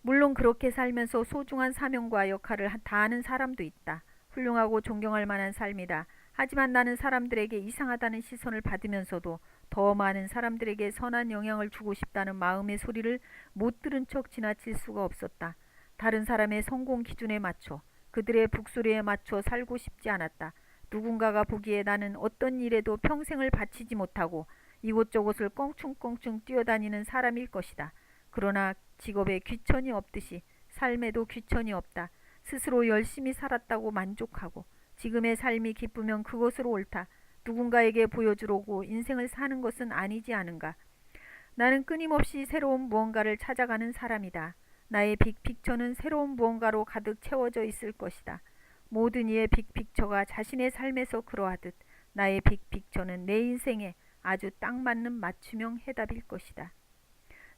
물론 그렇게 살면서 소중한 사명과 역할을 다하는 사람도 있다. 훌륭하고 존경할 만한 삶이다. 하지만 나는 사람들에게 이상하다는 시선을 받으면서도 더 많은 사람들에게 선한 영향을 주고 싶다는 마음의 소리를 못 들은 척 지나칠 수가 없었다. 다른 사람의 성공 기준에 맞춰, 그들의 북소리에 맞춰 살고 싶지 않았다. 누군가가 보기에 나는 어떤 일에도 평생을 바치지 못하고 이곳저곳을 껑충껑충 뛰어다니는 사람일 것이다. 그러나 직업에 귀천이 없듯이 삶에도 귀천이 없다. 스스로 열심히 살았다고 만족하고 지금의 삶이 기쁘면 그것으로 옳다. 누군가에게 보여주려고 인생을 사는 것은 아니지 않은가. 나는 끊임없이 새로운 무언가를 찾아가는 사람이다. 나의 빅픽처는 새로운 무언가로 가득 채워져 있을 것이다. 모든 이의 빅픽처가 자신의 삶에서 그러하듯 나의 빅픽처는 내 인생에 아주 딱 맞는 맞춤형 해답일 것이다.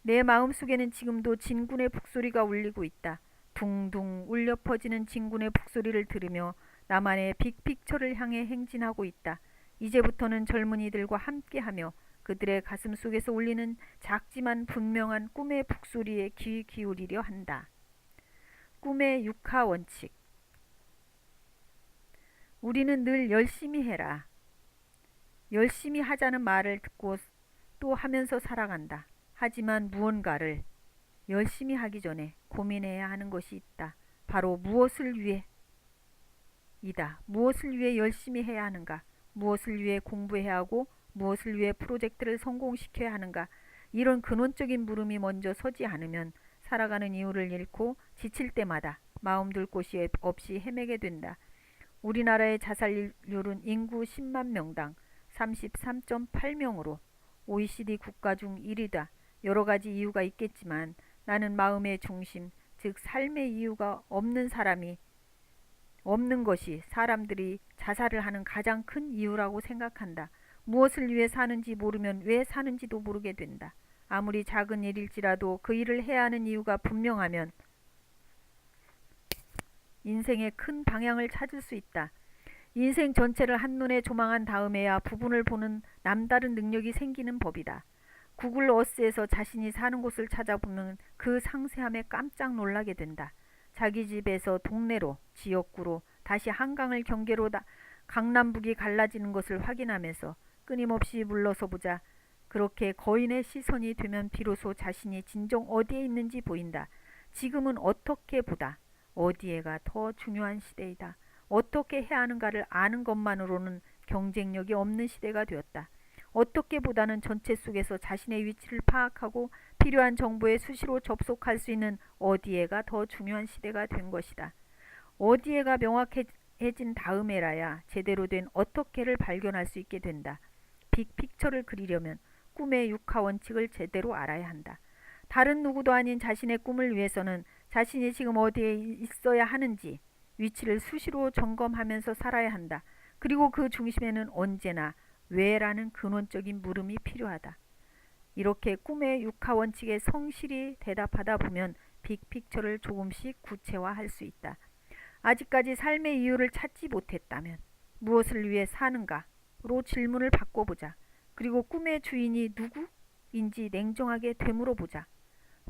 내 마음속에는 지금도 진군의 북소리가 울리고 있다. 둥둥 울려 퍼지는 진군의 북소리를 들으며 나만의 빅픽처를 향해 행진하고 있다. 이제부터는 젊은이들과 함께하며 그들의 가슴 속에서 울리는 작지만 분명한 꿈의 북소리에 귀 기울이려 한다. 꿈의 육하 원칙. 우리는 늘 열심히 해라. 열심히 하자는 말을 듣고 또 하면서 살아간다. 하지만 무언가를 열심히 하기 전에 고민해야 하는 것이 있다. 바로 무엇을 위해 이다. 무엇을 위해 열심히 해야 하는가? 무엇을 위해 공부해야 하고 무엇을 위해 프로젝트를 성공시켜야 하는가? 이런 근원적인 물음이 먼저 서지 않으면 살아가는 이유를 잃고 지칠 때마다 마음 둘 곳이 없이 헤매게 된다. 우리나라의 자살률은 인구 10만 명당 33.8명으로 OECD 국가 중 1위다. 여러 가지 이유가 있겠지만 나는 마음의 중심, 즉 삶의 이유가 없는 것이 사람들이 자살을 하는 가장 큰 이유라고 생각한다. 무엇을 위해 사는지 모르면 왜 사는지도 모르게 된다. 아무리 작은 일일지라도 그 일을 해야 하는 이유가 분명하면 인생의 큰 방향을 찾을 수 있다. 인생 전체를 한눈에 조망한 다음에야 부분을 보는 남다른 능력이 생기는 법이다. 구글 어스에서 자신이 사는 곳을 찾아보면 그 상세함에 깜짝 놀라게 된다. 자기 집에서 동네로, 지역구로, 다시 한강을 경계로 강남북이 갈라지는 것을 확인하면서 끊임없이 물러서 보자. 그렇게 거인의 시선이 되면 비로소 자신이 진정 어디에 있는지 보인다. 지금은 어떻게 보다 어디에가 더 중요한 시대이다. 어떻게 해야 하는가를 아는 것만으로는 경쟁력이 없는 시대가 되었다. 어떻게 보다는 전체 속에서 자신의 위치를 파악하고 필요한 정보에 수시로 접속할 수 있는 어디에가 더 중요한 시대가 된 것이다. 어디에가 명확해진 다음에라야 제대로 된 어떻게를 발견할 수 있게 된다. 빅픽처를 그리려면 꿈의 육하 원칙을 제대로 알아야 한다. 다른 누구도 아닌 자신의 꿈을 위해서는 자신이 지금 어디에 있어야 하는지 위치를 수시로 점검하면서 살아야 한다. 그리고 그 중심에는 언제나 왜라는 근원적인 물음이 필요하다. 이렇게 꿈의 육하 원칙에 성실히 대답하다 보면 빅픽처를 조금씩 구체화할 수 있다. 아직까지 삶의 이유를 찾지 못했다면 무엇을 위해 사는가로 질문을 바꿔보자. 그리고 꿈의 주인이 누구인지 냉정하게 되물어보자.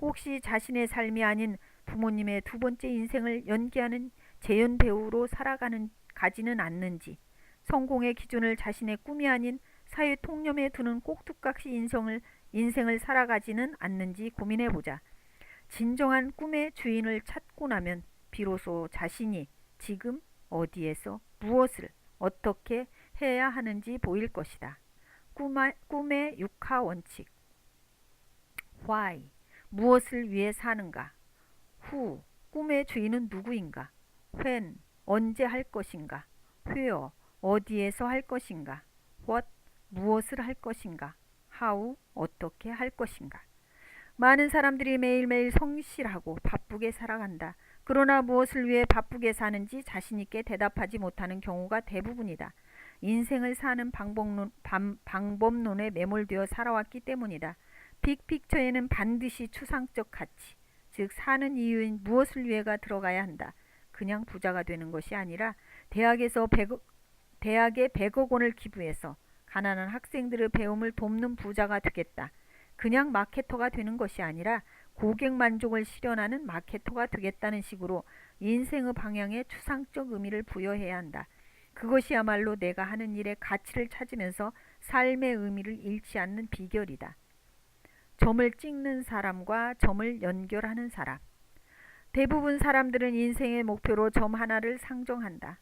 혹시 자신의 삶이 아닌 부모님의 두 번째 인생을 연기하는 재연 배우로 가지는 않는지, 성공의 기준을 자신의 꿈이 아닌 사회 통념에 두는 꼭두각시 인생을 살아가지는 않는지 고민해보자. 진정한 꿈의 주인을 찾고 나면 비로소 자신이 지금 어디에서 무엇을 어떻게 해야 하는지 보일 것이다. 꿈의 육하 원칙. Why? 무엇을 위해 사는가? Who? 꿈의 주인은 누구인가? when, 언제 할 것인가. where, 어디에서 할 것인가. what, 무엇을 할 것인가. how, 어떻게 할 것인가. 많은 사람들이 매일매일 성실하고 바쁘게 살아간다. 그러나 무엇을 위해 바쁘게 사는지 자신있게 대답하지 못하는 경우가 대부분이다. 인생을 사는 방법론에 매몰되어 살아왔기 때문이다. 빅픽처에는 반드시 추상적 가치, 즉 사는 이유인 무엇을 위해가 들어가야 한다. 그냥 부자가 되는 것이 아니라 대학에 100억 원을 기부해서 가난한 학생들의 배움을 돕는 부자가 되겠다. 그냥 마케터가 되는 것이 아니라 고객 만족을 실현하는 마케터가 되겠다는 식으로 인생의 방향에 추상적 의미를 부여해야 한다. 그것이야말로 내가 하는 일의 가치를 찾으면서 삶의 의미를 잃지 않는 비결이다. 점을 찍는 사람과 점을 연결하는 사람. 대부분 사람들은 인생의 목표로 점 하나를 상정한다.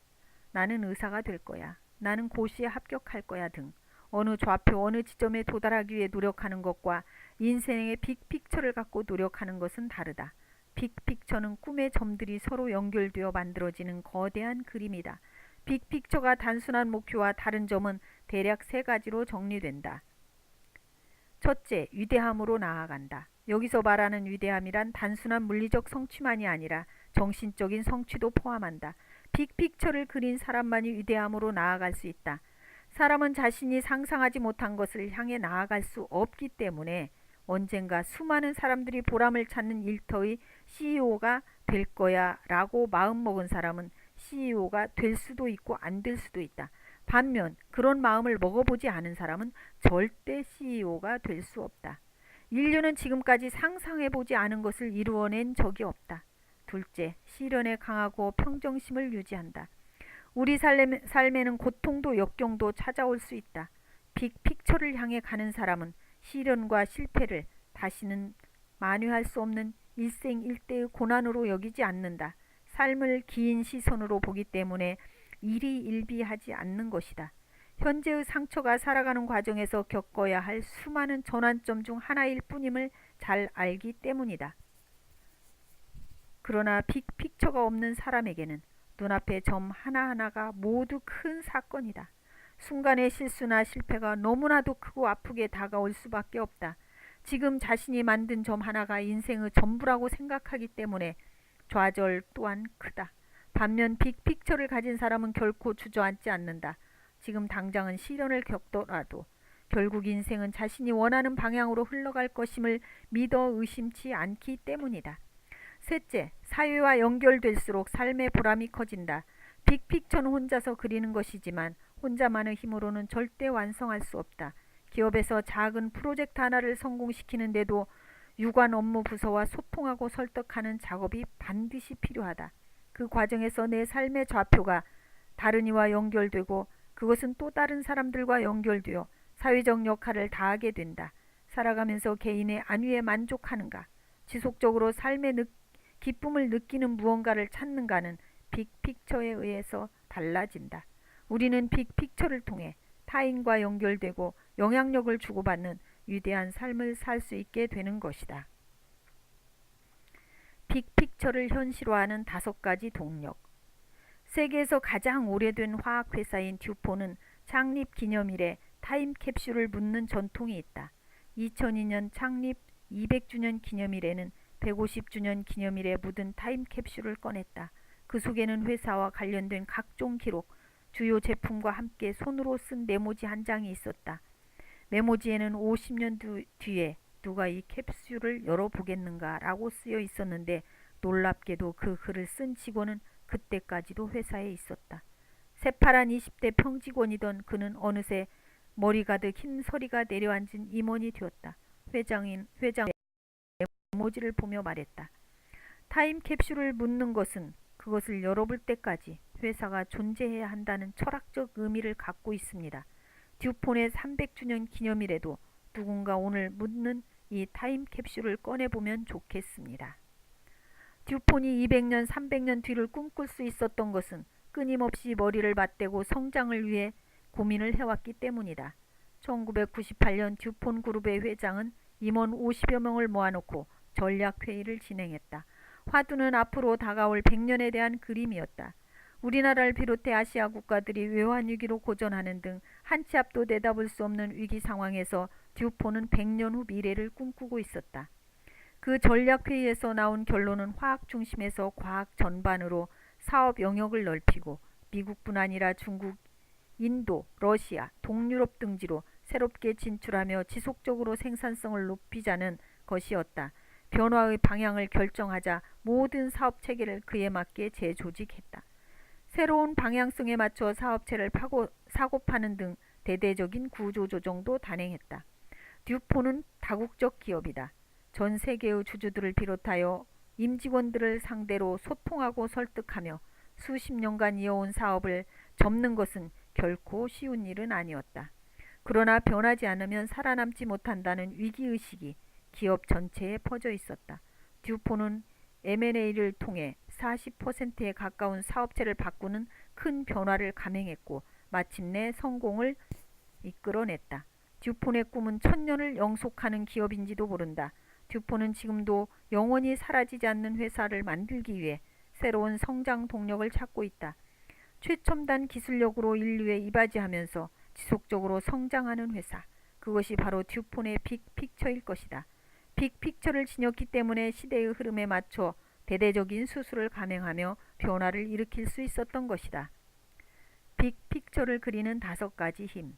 나는 의사가 될 거야. 나는 고시에 합격할 거야 등 어느 좌표 어느 지점에 도달하기 위해 노력하는 것과 인생의 빅픽처를 갖고 노력하는 것은 다르다. 빅픽처는 꿈의 점들이 서로 연결되어 만들어지는 거대한 그림이다. 빅픽처가 단순한 목표와 다른 점은 대략 세 가지로 정리된다. 첫째, 위대함으로 나아간다. 여기서 말하는 위대함이란 단순한 물리적 성취만이 아니라 정신적인 성취도 포함한다. 빅픽처를 그린 사람만이 위대함으로 나아갈 수 있다. 사람은 자신이 상상하지 못한 것을 향해 나아갈 수 없기 때문에 언젠가 수많은 사람들이 보람을 찾는 일터의 CEO가 될 거야 라고 마음먹은 사람은 CEO가 될 수도 있고 안 될 수도 있다. 반면 그런 마음을 먹어보지 않은 사람은 절대 CEO가 될 수 없다. 인류는 지금까지 상상해보지 않은 것을 이루어낸 적이 없다. 둘째, 시련에 강하고 평정심을 유지한다. 우리 삶에는 고통도 역경도 찾아올 수 있다. 빅픽처를 향해 가는 사람은 시련과 실패를 다시는 만회할 수 없는 일생일대의 고난으로 여기지 않는다. 삶을 긴 시선으로 보기 때문에 일희일비하지 않는 것이다. 현재의 상처가 살아가는 과정에서 겪어야 할 수많은 전환점 중 하나일 뿐임을 잘 알기 때문이다. 그러나 빅픽처가 없는 사람에게는 눈앞의 점 하나하나가 모두 큰 사건이다. 순간의 실수나 실패가 너무나도 크고 아프게 다가올 수밖에 없다. 지금 자신이 만든 점 하나가 인생의 전부라고 생각하기 때문에 좌절 또한 크다. 반면 빅픽처를 가진 사람은 결코 주저앉지 않는다. 지금 당장은 시련을 겪더라도 결국 인생은 자신이 원하는 방향으로 흘러갈 것임을 믿어 의심치 않기 때문이다. 셋째, 사회와 연결될수록 삶의 보람이 커진다. 빅픽처는 혼자서 그리는 것이지만 혼자만의 힘으로는 절대 완성할 수 없다. 기업에서 작은 프로젝트 하나를 성공시키는데도 유관 업무 부서와 소통하고 설득하는 작업이 반드시 필요하다. 그 과정에서 내 삶의 좌표가 다른 이와 연결되고 그것은 또 다른 사람들과 연결되어 사회적 역할을 다하게 된다. 살아가면서 개인의 안위에 만족하는가, 지속적으로 삶의 기쁨을 느끼는 무언가를 찾는가는 빅픽처에 의해서 달라진다. 우리는 빅픽처를 통해 타인과 연결되고 영향력을 주고받는 위대한 삶을 살 수 있게 되는 것이다. 빅픽처를 현실화하는 5가지 동력. 세계에서 가장 오래된 화학회사인 듀폰은 창립 기념일에 타임캡슐을 묻는 전통이 있다. 2002년 창립 200주년 기념일에는 150주년 기념일에 묻은 타임캡슐을 꺼냈다. 그 속에는 회사와 관련된 각종 기록, 주요 제품과 함께 손으로 쓴 메모지 한 장이 있었다. 메모지에는 50년 뒤에 누가 이 캡슐을 열어보겠는가 라고 쓰여 있었는데 놀랍게도 그 글을 쓴 직원은 그때까지도 회사에 있었다. 새파란 20대 평직원이던 그는 어느새 머리 가득 흰서리가 내려앉은 임원이 되었다. 회장 메모지를 보며 말했다. 타임캡슐을 묻는 것은 그것을 열어볼 때까지 회사가 존재해야 한다는 철학적 의미를 갖고 있습니다. 듀폰의 300주년 기념일에도 누군가 오늘 묻는 이 타임캡슐을 꺼내보면 좋겠습니다. 듀폰이 200년, 300년 뒤를 꿈꿀 수 있었던 것은 끊임없이 머리를 맞대고 성장을 위해 고민을 해왔기 때문이다. 1998년 듀폰 그룹의 회장은 임원 50여 명을 모아놓고 전략회의를 진행했다. 화두는 앞으로 다가올 100년에 대한 그림이었다. 우리나라를 비롯해 아시아 국가들이 외환위기로 고전하는 등 한 치 앞도 내다볼 수 없는 위기 상황에서 듀포는 100년 후 미래를 꿈꾸고 있었다. 그 전략회의에서 나온 결론은 화학 중심에서 과학 전반으로 사업 영역을 넓히고 미국뿐 아니라 중국, 인도, 러시아, 동유럽 등지로 새롭게 진출하며 지속적으로 생산성을 높이자는 것이었다. 변화의 방향을 결정하자 모든 사업 체계를 그에 맞게 재조직했다. 새로운 방향성에 맞춰 사업체를 사고 파는 등 대대적인 구조 조정도 단행했다. 듀포는 다국적 기업이다. 전 세계의 주주들을 비롯하여 임직원들을 상대로 소통하고 설득하며 수십 년간 이어온 사업을 접는 것은 결코 쉬운 일은 아니었다. 그러나 변하지 않으면 살아남지 못한다는 위기의식이 기업 전체에 퍼져 있었다. 듀포는 M&A를 통해 40%에 가까운 사업체를 바꾸는 큰 변화를 감행했고 마침내 성공을 이끌어냈다. 듀폰의 꿈은 1000년을 영속하는 기업인지도 모른다. 듀폰은 지금도 영원히 사라지지 않는 회사를 만들기 위해 새로운 성장 동력을 찾고 있다. 최첨단 기술력으로 인류에 이바지하면서 지속적으로 성장하는 회사. 그것이 바로 듀폰의 빅픽처일 것이다. 빅픽처를 지녔기 때문에 시대의 흐름에 맞춰 대대적인 수술을 감행하며 변화를 일으킬 수 있었던 것이다. 빅픽처를 그리는 5가지 힘.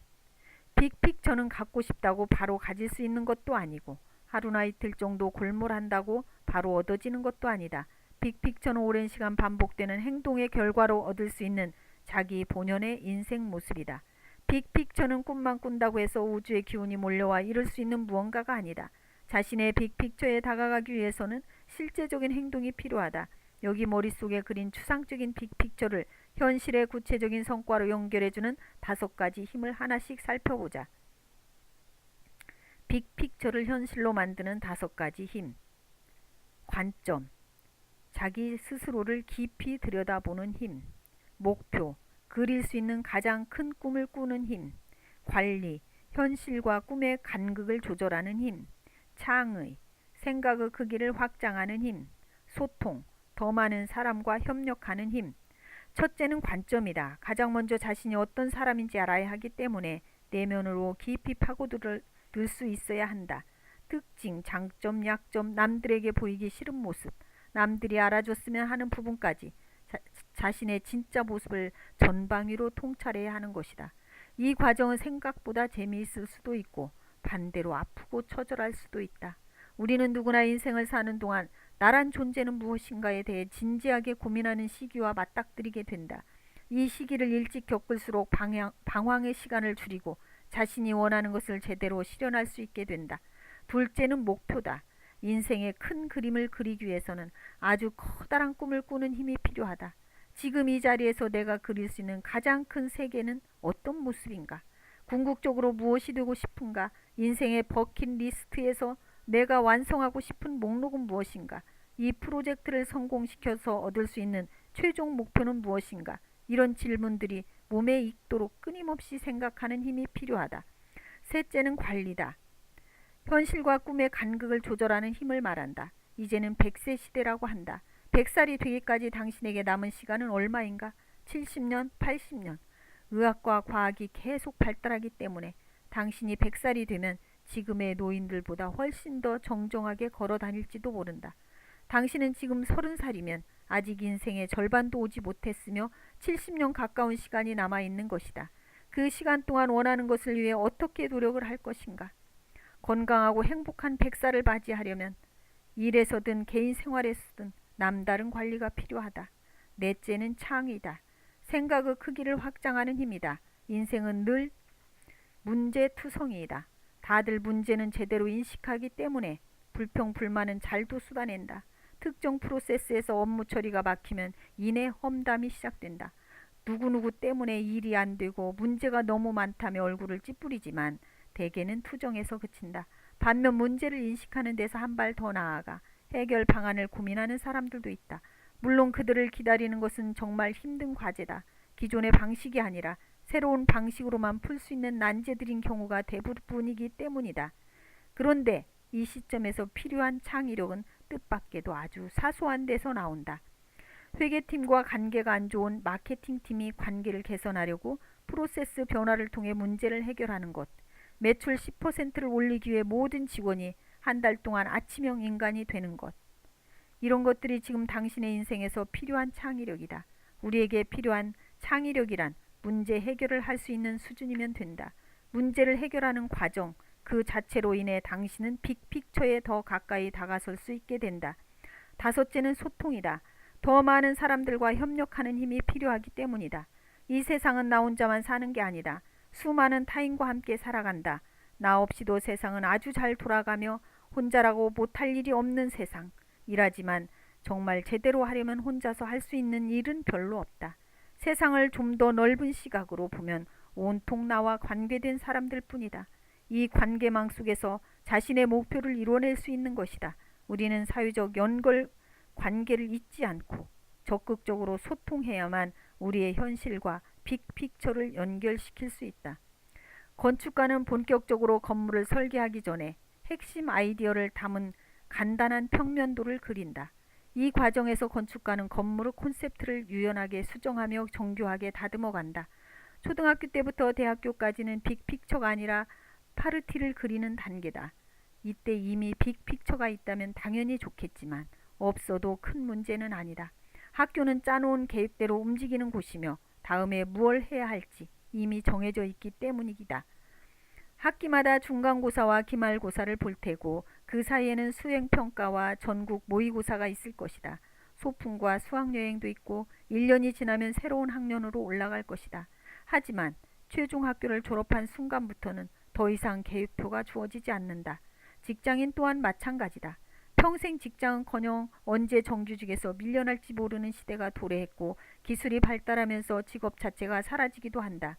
빅픽처는 갖고 싶다고 바로 가질 수 있는 것도 아니고 하루나 이틀 정도 골몰한다고 바로 얻어지는 것도 아니다. 빅픽처는 오랜 시간 반복되는 행동의 결과로 얻을 수 있는 자기 본연의 인생 모습이다. 빅픽처는 꿈만 꾼다고 해서 우주의 기운이 몰려와 이룰 수 있는 무언가가 아니다. 자신의 빅픽처에 다가가기 위해서는 실제적인 행동이 필요하다. 여기 머릿속에 그린 추상적인 빅픽처를 현실의 구체적인 성과로 연결해주는 5가지 힘을 하나씩 살펴보자. 빅픽처를 현실로 만드는 5가지 힘. 관점, 자기 스스로를 깊이 들여다보는 힘. 목표, 그릴 수 있는 가장 큰 꿈을 꾸는 힘. 관리, 현실과 꿈의 간극을 조절하는 힘. 창의, 생각의 크기를 확장하는 힘. 소통, 더 많은 사람과 협력하는 힘. 첫째는 관점이다. 가장 먼저 자신이 어떤 사람인지 알아야 하기 때문에 내면으로 깊이 파고들 수 있어야 한다. 특징, 장점, 약점, 남들에게 보이기 싫은 모습, 남들이 알아줬으면 하는 부분까지 자신의 진짜 모습을 전방위로 통찰해야 하는 것이다. 이 과정은 생각보다 재미있을 수도 있고 반대로 아프고 처절할 수도 있다. 우리는 누구나 인생을 사는 동안 나란 존재는 무엇인가에 대해 진지하게 고민하는 시기와 맞닥뜨리게 된다. 이 시기를 일찍 겪을수록 방황의 시간을 줄이고 자신이 원하는 것을 제대로 실현할 수 있게 된다. 둘째는 목표다. 인생의 큰 그림을 그리기 위해서는 아주 커다란 꿈을 꾸는 힘이 필요하다. 지금 이 자리에서 내가 그릴 수 있는 가장 큰 세계는 어떤 모습인가? 궁극적으로 무엇이 되고 싶은가? 인생의 버킷리스트에서 내가 완성하고 싶은 목록은 무엇인가? 이 프로젝트를 성공시켜서 얻을 수 있는 최종 목표는 무엇인가? 이런 질문들이 몸에 익도록 끊임없이 생각하는 힘이 필요하다. 셋째는 관리다. 현실과 꿈의 간극을 조절하는 힘을 말한다. 이제는 100세 시대라고 한다. 100살이 되기까지 당신에게 남은 시간은 얼마인가? 70년, 80년. 의학과 과학이 계속 발달하기 때문에 당신이 100살이 되면 지금의 노인들보다 훨씬 더 정정하게 걸어 다닐지도 모른다. 당신은 지금 30살이면 아직 인생의 절반도 오지 못했으며 70년 가까운 시간이 남아있는 것이다. 그 시간 동안 원하는 것을 위해 어떻게 노력을 할 것인가? 건강하고 행복한 100살을 맞이하려면 일에서든 개인 생활에서든 남다른 관리가 필요하다. 넷째는 창의다. 생각의 크기를 확장하는 힘이다. 인생은 늘 문제투성이이다. 다들 문제는 제대로 인식하기 때문에 불평불만은 잘도 쏟아낸다. 특정 프로세스에서 업무 처리가 막히면 이내 험담이 시작된다. 누구누구 때문에 일이 안 되고 문제가 너무 많다며 얼굴을 찌푸리지만 대개는 투정에서 그친다. 반면 문제를 인식하는 데서 한 발 더 나아가 해결 방안을 고민하는 사람들도 있다. 물론 그들을 기다리는 것은 정말 힘든 과제다. 기존의 방식이 아니라 새로운 방식으로만 풀 수 있는 난제들인 경우가 대부분이기 때문이다. 그런데 이 시점에서 필요한 창의력은 뜻밖에도 아주 사소한 데서 나온다. 회계팀과 관계가 안 좋은 마케팅팀이 관계를 개선하려고 프로세스 변화를 통해 문제를 해결하는 것. 매출 10%를 올리기 위해 모든 직원이 한 달 동안 아침형 인간이 되는 것. 이런 것들이 지금 당신의 인생에서 필요한 창의력이다. 우리에게 필요한 창의력이란 문제 해결을 할 수 있는 수준이면 된다. 문제를 해결하는 과정 그 자체로 인해 당신은 빅픽처에 더 가까이 다가설 수 있게 된다. 다섯째는 소통이다. 더 많은 사람들과 협력하는 힘이 필요하기 때문이다. 이 세상은 나 혼자만 사는 게 아니다. 수많은 타인과 함께 살아간다. 나 없이도 세상은 아주 잘 돌아가며 혼자라고 못할 일이 없는 세상이라지만 정말 제대로 하려면 혼자서 할 수 있는 일은 별로 없다. 세상을 좀 더 넓은 시각으로 보면 온통 나와 관계된 사람들 뿐이다. 이 관계망 속에서 자신의 목표를 이뤄낼 수 있는 것이다. 우리는 사회적 연결 관계를 잊지 않고 적극적으로 소통해야만 우리의 현실과 빅픽처를 연결시킬 수 있다. 건축가는 본격적으로 건물을 설계하기 전에 핵심 아이디어를 담은 간단한 평면도를 그린다. 이 과정에서 건축가는 건물의 콘셉트를 유연하게 수정하며 정교하게 다듬어간다. 초등학교 때부터 대학교까지는 빅픽처가 아니라 파르티를 그리는 단계다. 이때 이미 빅픽처가 있다면 당연히 좋겠지만 없어도 큰 문제는 아니다. 학교는 짜놓은 계획대로 움직이는 곳이며 다음에 무엇을 해야 할지 이미 정해져 있기 때문이다. 학기마다 중간고사와 기말고사를 볼 테고 그 사이에는 수행평가와 전국 모의고사가 있을 것이다. 소풍과 수학여행도 있고 1년이 지나면 새로운 학년으로 올라갈 것이다. 하지만 최종 학교를 졸업한 순간부터는 더 이상 계획표가 주어지지 않는다. 직장인 또한 마찬가지다. 평생 직장은커녕 언제 정규직에서 밀려날지 모르는 시대가 도래했고 기술이 발달하면서 직업 자체가 사라지기도 한다.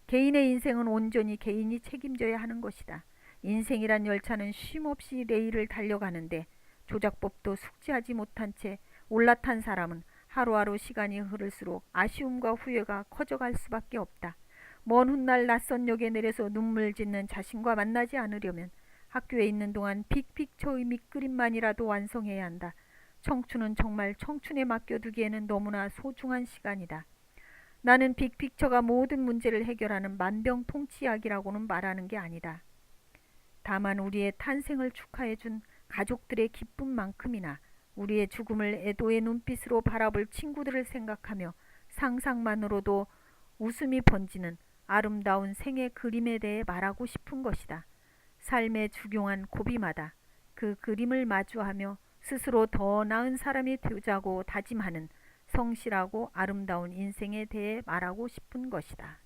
개인의 인생은 온전히 개인이 책임져야 하는 것이다. 인생이란 열차는 쉼없이 레일을 달려가는데 조작법도 숙지하지 못한 채 올라탄 사람은 하루하루 시간이 흐를수록 아쉬움과 후회가 커져갈 수밖에 없다. 먼 훗날 낯선 역에 내려서 눈물 짓는 자신과 만나지 않으려면 학교에 있는 동안 빅픽처의 밑그림만이라도 완성해야 한다. 청춘은 정말 청춘에 맡겨두기에는 너무나 소중한 시간이다. 나는 빅픽처가 모든 문제를 해결하는 만병통치약이라고는 말하는 게 아니다. 다만 우리의 탄생을 축하해준 가족들의 기쁨만큼이나 우리의 죽음을 애도의 눈빛으로 바라볼 친구들을 생각하며 상상만으로도 웃음이 번지는 아름다운 생의 그림에 대해 말하고 싶은 것이다. 삶의 중요한 고비마다 그 그림을 마주하며 스스로 더 나은 사람이 되자고 다짐하는 성실하고 아름다운 인생에 대해 말하고 싶은 것이다.